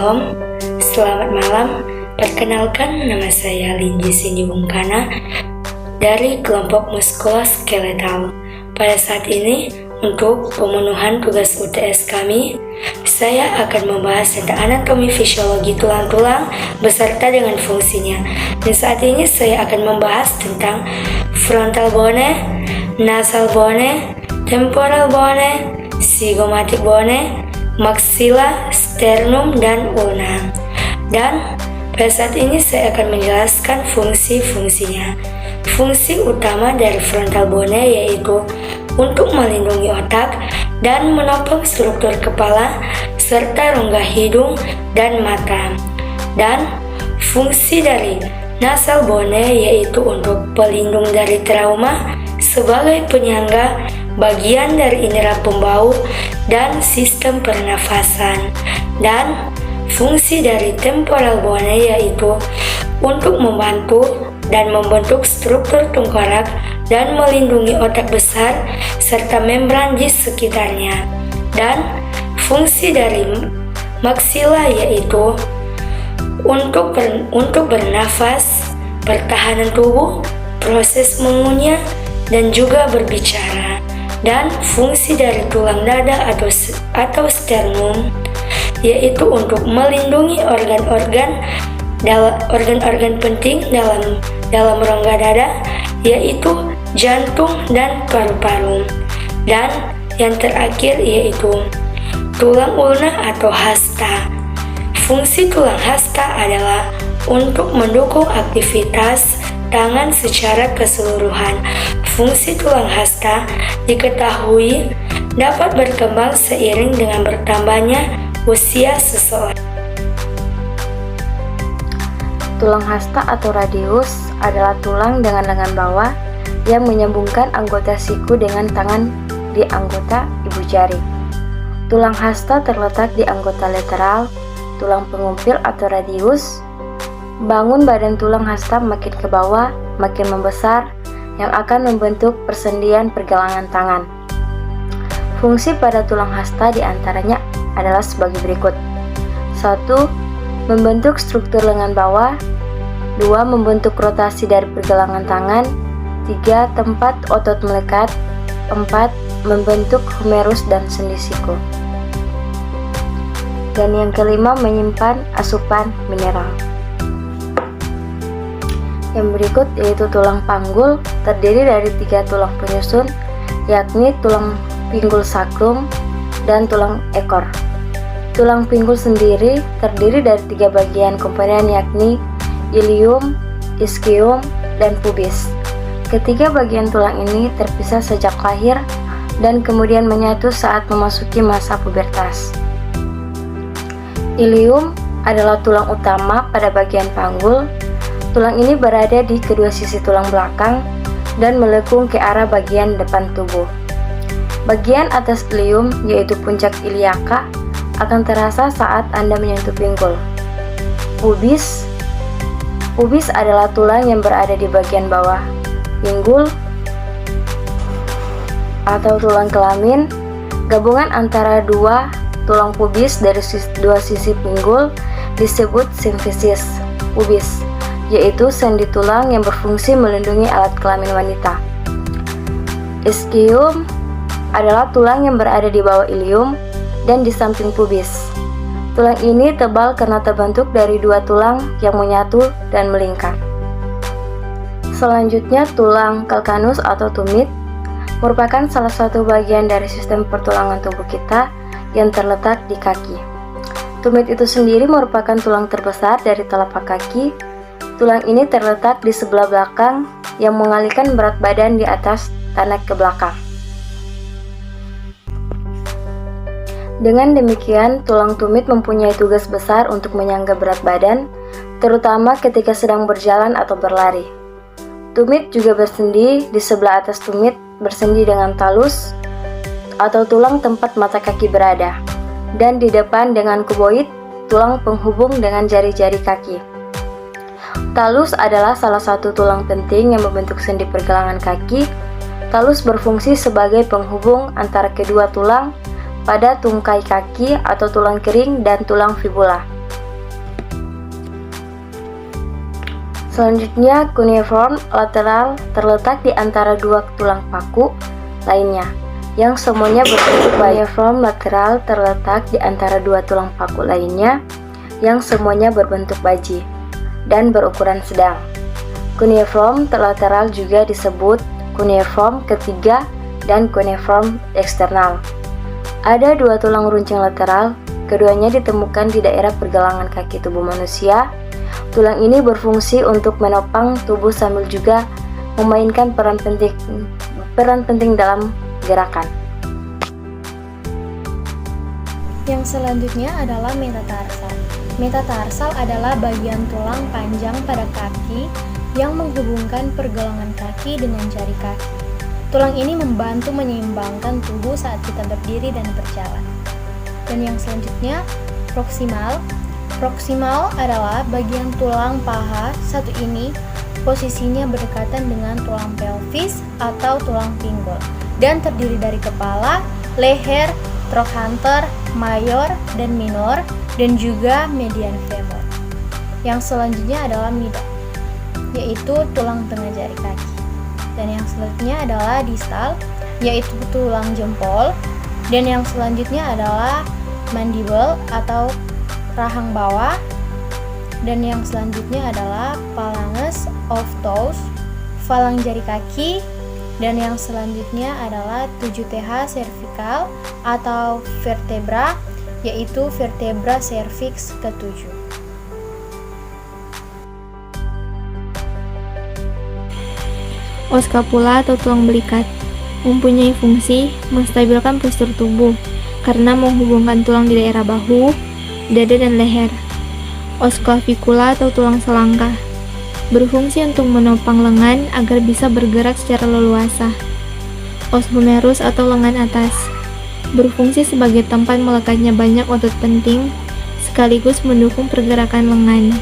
Shalom, selamat malam. Perkenalkan, nama saya Linggi Cindy Bungkana dari kelompok muskuloskeletal. Pada saat ini, untuk pemenuhan tugas UTS kami, saya akan membahas tentang anatomi fisiologi tulang-tulang beserta dengan fungsinya. Dan saat ini saya akan membahas tentang frontal bone, nasal bone, temporal bone, zygomatic bone, maxilla, sternum, dan ulna. Dan pada saat ini saya akan menjelaskan fungsi-fungsinya. Fungsi utama dari frontal bone yaitu untuk melindungi otak dan menopang struktur kepala serta rongga hidung dan mata. Dan fungsi dari nasal bone yaitu untuk pelindung dari trauma sebagai penyangga bagian dari indera pembau dan sistem pernafasan. Dan fungsi dari temporal bone yaitu untuk membantu dan membentuk struktur tengkorak dan melindungi otak besar serta membran di sekitarnya. Dan fungsi dari maxilla yaitu untuk bernafas, pertahanan tubuh, proses mengunyah, dan juga berbicara. Dan fungsi dari tulang dada atau sternum yaitu untuk melindungi organ-organ penting dalam rongga dada, yaitu jantung dan paru-paru. Dan yang terakhir yaitu tulang ulna atau hasta. Fungsi tulang hasta adalah untuk mendukung aktivitas tangan secara keseluruhan. Fungsi tulang hasta diketahui dapat berkembang seiring dengan bertambahnya usia seseorang. Tulang hasta atau radius adalah tulang dengan lengan bawah yang menyambungkan anggota siku dengan tangan di anggota ibu jari. Tulang hasta terletak di anggota lateral, tulang pengumpil atau radius. Bangun badan tulang hasta makin ke bawah, makin membesar, yang akan membentuk persendian pergelangan tangan. Fungsi pada tulang hasta diantaranya adalah sebagai berikut. 1. Membentuk struktur lengan bawah. 2. Membentuk rotasi dari pergelangan tangan. 3. Tempat otot melekat. 4. Membentuk humerus dan sendi siku. Dan yang kelima, menyimpan asupan mineral. Yang berikut yaitu tulang panggul, terdiri dari 3 tulang penyusun, yakni tulang pinggul sakrum dan tulang ekor. Tulang pinggul sendiri terdiri dari 3 bagian komponen, yakni ilium, ischium, dan pubis. Ketiga bagian tulang ini terpisah sejak lahir dan kemudian menyatu saat memasuki masa pubertas. Ilium adalah tulang utama pada bagian panggul. Tulang ini berada di kedua sisi tulang belakang dan melengkung ke arah bagian depan tubuh. Bagian atas ilium, yaitu puncak iliaka, akan terasa saat Anda menyentuh pinggul. Pubis adalah tulang yang berada di bagian bawah pinggul atau tulang kelamin. Gabungan antara dua tulang pubis dari dua sisi pinggul disebut simfisis pubis, yaitu sendi tulang yang berfungsi melindungi alat kelamin wanita. Ischium adalah tulang yang berada di bawah ilium dan di samping pubis. Tulang ini tebal karena terbentuk dari 2 tulang yang menyatu dan melingkar. Selanjutnya, tulang calcaneus atau tumit merupakan salah satu bagian dari sistem pertulangan tubuh kita yang terletak di kaki. Tumit itu sendiri merupakan tulang terbesar dari telapak kaki. Tulang ini terletak di sebelah belakang yang mengalihkan berat badan di atas tanah ke belakang. Dengan demikian, tulang tumit mempunyai tugas besar untuk menyangga berat badan, terutama ketika sedang berjalan atau berlari. Tumit juga bersendi di sebelah atas tumit, bersendi dengan talus atau tulang tempat mata kaki berada, dan di depan dengan kuboid, tulang penghubung dengan jari-jari kaki. Talus adalah salah satu tulang penting yang membentuk sendi pergelangan kaki. Talus berfungsi sebagai penghubung antara kedua tulang pada tungkai kaki atau tulang kering dan tulang fibula. Selanjutnya, cuneiform lateral terletak di antara dua tulang paku lainnya, yang semuanya berbentuk cuneiform lateral terletak di antara dua tulang paku lainnya, yang semuanya berbentuk baji dan berukuran sedang. Cuneiform lateral juga disebut cuneiform ketiga dan cuneiform eksternal. Ada dua tulang runcing lateral, keduanya ditemukan di daerah pergelangan kaki tubuh manusia. Tulang ini berfungsi untuk menopang tubuh sambil juga memainkan peran penting dalam gerakan. Yang selanjutnya adalah metatarsal. Metatarsal adalah bagian tulang panjang pada kaki yang menghubungkan pergelangan kaki dengan jari kaki. Tulang ini membantu menyeimbangkan tubuh saat kita berdiri dan berjalan. Dan yang selanjutnya, proksimal. Proksimal adalah bagian tulang paha. Satu ini posisinya berdekatan dengan tulang pelvis atau tulang pinggul dan terdiri dari kepala, leher, trochanter, mayor, dan minor, dan juga median femur. Yang selanjutnya adalah mida, yaitu tulang tengah jari kaki. Dan yang selanjutnya adalah distal, yaitu tulang jempol. Dan yang selanjutnya adalah mandible atau rahang bawah. Dan yang selanjutnya adalah phalanges of toes, falang jari kaki. Dan yang selanjutnya adalah 7th cervical atau vertebra, yaitu vertebra cervix ke-7. Oskapula atau tulang belikat mempunyai fungsi menstabilkan postur tubuh karena menghubungkan tulang di daerah bahu, dada, dan leher. Osklavicula atau tulang selangkah berfungsi untuk menopang lengan agar bisa bergerak secara leluasa. Os humerus atau lengan atas berfungsi sebagai tempat melekatnya banyak otot penting sekaligus mendukung pergerakan lengan.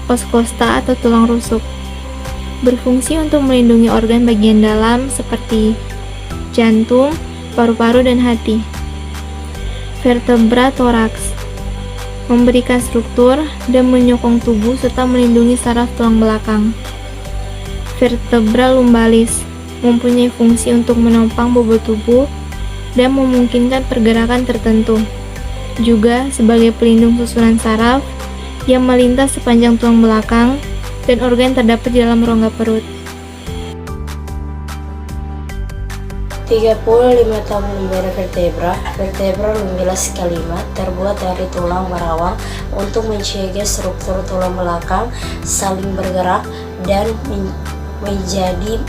Os costa atau tulang rusuk berfungsi untuk melindungi organ bagian dalam seperti jantung, paru-paru, dan hati. Vertebra toraks memberikan struktur dan menyokong tubuh serta melindungi saraf tulang belakang. Vertebra lumbalis mempunyai fungsi untuk menopang bobot tubuh dan memungkinkan pergerakan tertentu, juga sebagai pelindung susunan saraf yang melintas sepanjang tulang belakang dan organ terdapat di dalam rongga perut. 35 tabung vertebra. Vertebra lumbalis kelima terbuat dari tulang berawang untuk mencegah struktur tulang belakang saling bergerak dan menjadi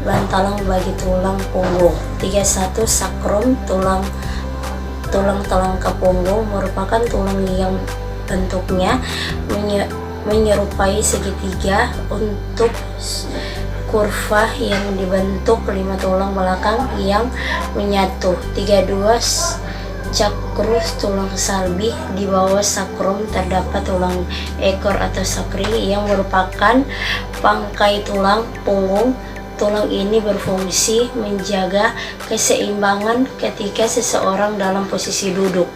bantalan bagi tulang punggung. 31 sakrum, tulang telangkap punggung merupakan tulang yang bentuknya menyerupai segitiga untuk kurva yang dibentuk 5 tulang belakang yang menyatu. 32 chakrus, tulang salbi. Di bawah sakrum terdapat tulang ekor atau sakri yang merupakan pangkai tulang punggung. Tulang ini berfungsi menjaga keseimbangan ketika seseorang dalam posisi duduk.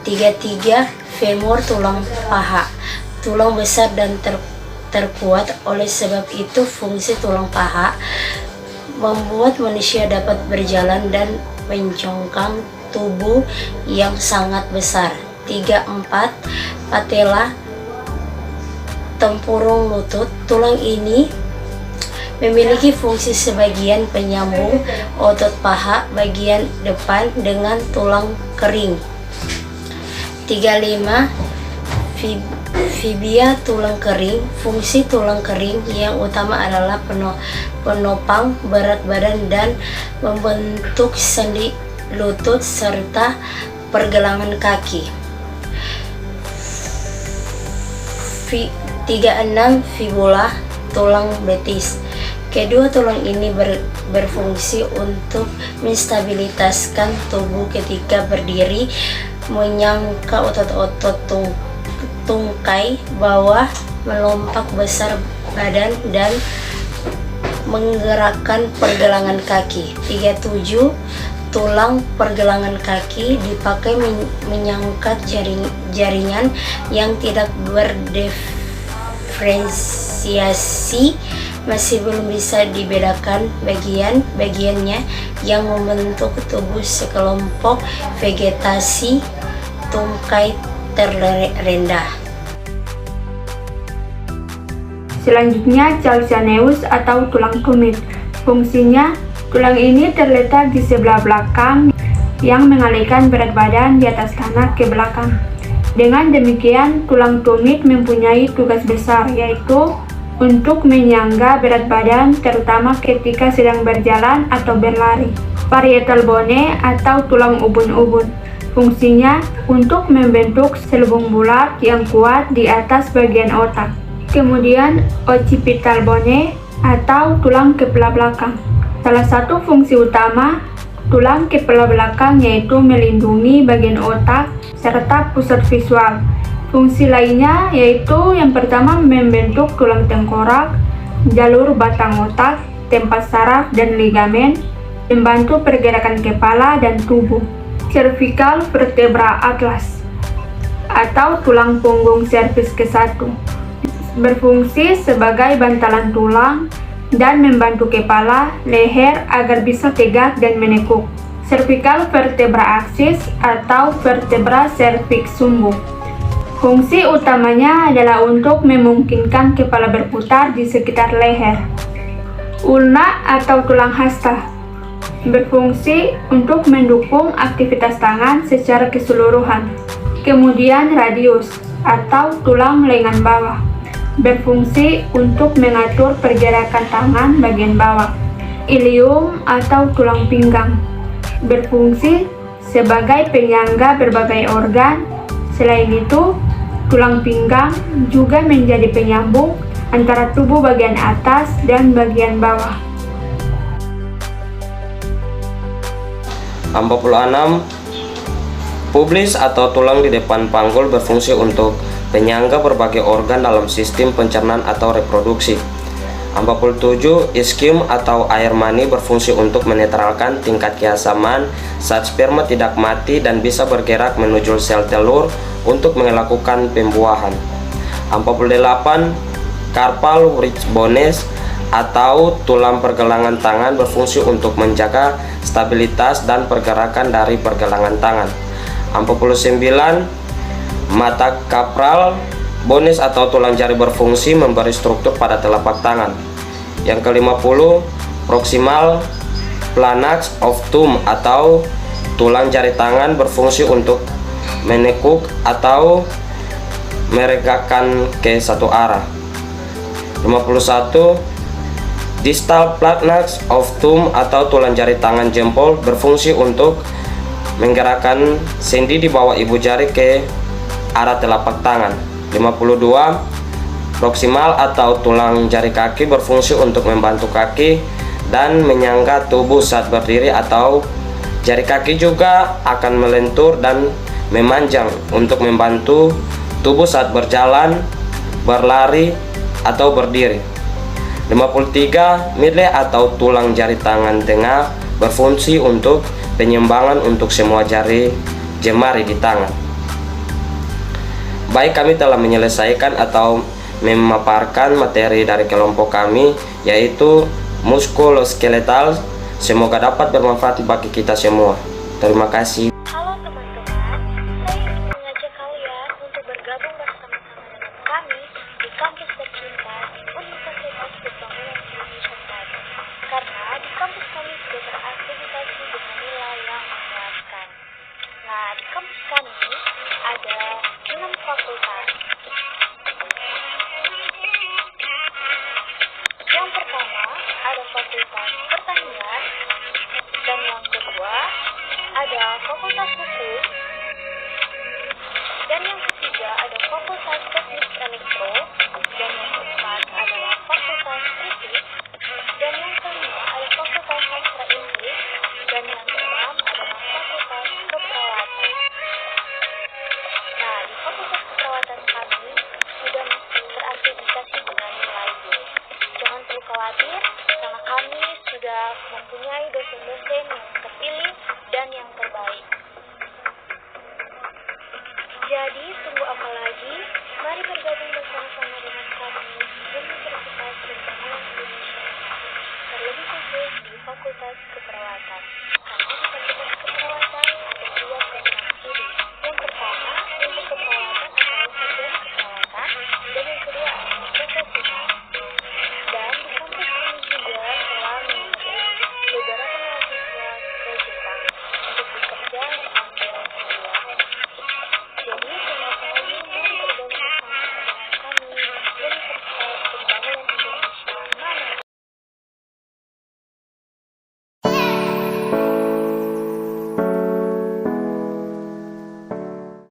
33 femur, tulang paha. Tulang besar dan terkuat, oleh sebab itu fungsi tulang paha membuat manusia dapat berjalan dan mencongkang tubuh yang sangat besar. 34 patella, tempurung lutut. Tulang ini memiliki fungsi sebagian penyambung otot paha bagian depan dengan tulang kering. 35 fibia, tulang kering. Fungsi tulang kering yang utama adalah penopang berat badan dan membentuk sendi lutut serta pergelangan kaki. 36 fibula, tulang betis. Kedua tulang ini berfungsi untuk menstabilitaskan tubuh ketika berdiri, menyangka otot-otot tungkai bawah, melompat besar badan, dan menggerakkan pergelangan kaki. 37 tulang pergelangan kaki dipakai menyangkat jaringan yang tidak diferensiasi, masih belum bisa dibedakan bagian-bagiannya yang membentuk tubuh sekelompok vegetasi tungkai terendah. Selanjutnya, calcaneus atau tulang tumit. Fungsinya, tulang ini terletak di sebelah belakang yang mengalihkan berat badan di atas tanah ke belakang. Dengan demikian, tulang tumit mempunyai tugas besar, yaitu untuk menyangga berat badan, terutama ketika sedang berjalan atau berlari. Parietal bone atau tulang ubun-ubun. Fungsinya untuk membentuk selubung bulat yang kuat di atas bagian otak. Kemudian, occipital bone atau tulang kepala belakang. Salah satu fungsi utama tulang kepala belakang yaitu melindungi bagian otak serta pusat visual. Fungsi lainnya yaitu yang pertama membentuk tulang tengkorak, jalur batang otak, tempat saraf dan ligamen, membantu pergerakan kepala dan tubuh. Cervical vertebra atlas atau tulang punggung servis ke-1 berfungsi sebagai bantalan tulang dan membantu kepala, leher agar bisa tegak dan menekuk. Cervical vertebra axis atau vertebra cervix sumbu. Fungsi utamanya adalah untuk memungkinkan kepala berputar di sekitar leher. Ulna atau tulang hasta berfungsi untuk mendukung aktivitas tangan secara keseluruhan. Kemudian radius atau tulang lengan bawah berfungsi untuk mengatur pergerakan tangan bagian bawah. Ilium atau tulang pinggang berfungsi sebagai penyangga berbagai organ. Selain itu, tulang pinggang juga menjadi penyambung antara tubuh bagian atas dan bagian bawah. 46. Pubis atau tulang di depan panggul berfungsi untuk penyangga berbagai organ dalam sistem pencernaan atau reproduksi. 47. Ischium atau air mani berfungsi untuk menetralkan tingkat keasaman saat sperma tidak mati dan bisa bergerak menuju sel telur untuk melakukan pembuahan. 48. Carpal ridge bones atau tulang pergelangan tangan berfungsi untuk menjaga stabilitas dan pergerakan dari pergelangan tangan. 49. Metacarpal bones atau tulang jari berfungsi memberi struktur pada telapak tangan. Yang ke-50, proximal planax of thumb atau tulang jari tangan berfungsi untuk menekuk atau meregakkan ke satu arah. 51, distal planax of thumb atau tulang jari tangan jempol berfungsi untuk menggerakkan sendi di bawah ibu jari ke arah telapak tangan. 52. Proximal atau tulang jari kaki berfungsi untuk membantu kaki dan menyangga tubuh saat berdiri, atau jari kaki juga akan melentur dan memanjang untuk membantu tubuh saat berjalan, berlari, atau berdiri. 53. Midle atau tulang jari tangan tengah berfungsi untuk penyimbangan untuk semua jari jemari di tangan. Baik, kami telah menyelesaikan atau memaparkan materi dari kelompok kami, yaitu muskuloskeletal. Semoga dapat bermanfaat bagi kita semua. Terima kasih. Halo teman-teman, saya ingin mengajak kalian untuk bergabung bersama-sama dengan kami di kampus tercinta Universitas Pembangunan Indonesia tadi. Karena di kampus kami sudah berakreditasi dengan nilai yang memuaskan. Nah, di kampus kami ada 6 fakultas. Yang pertama ada Fakultas Pertanian, dan yang kedua ada Fakultas Hukum, dan yang ketiga ada Fakultas tunggu apa lagi? Mari bergabung bersama-sama dengan kami di Universitas Pembangunan Indonesia, terlebih khusus di Fakultas Keperawatan. Karena di Fakultas Keperawatan ada dua program studi. Yang pertama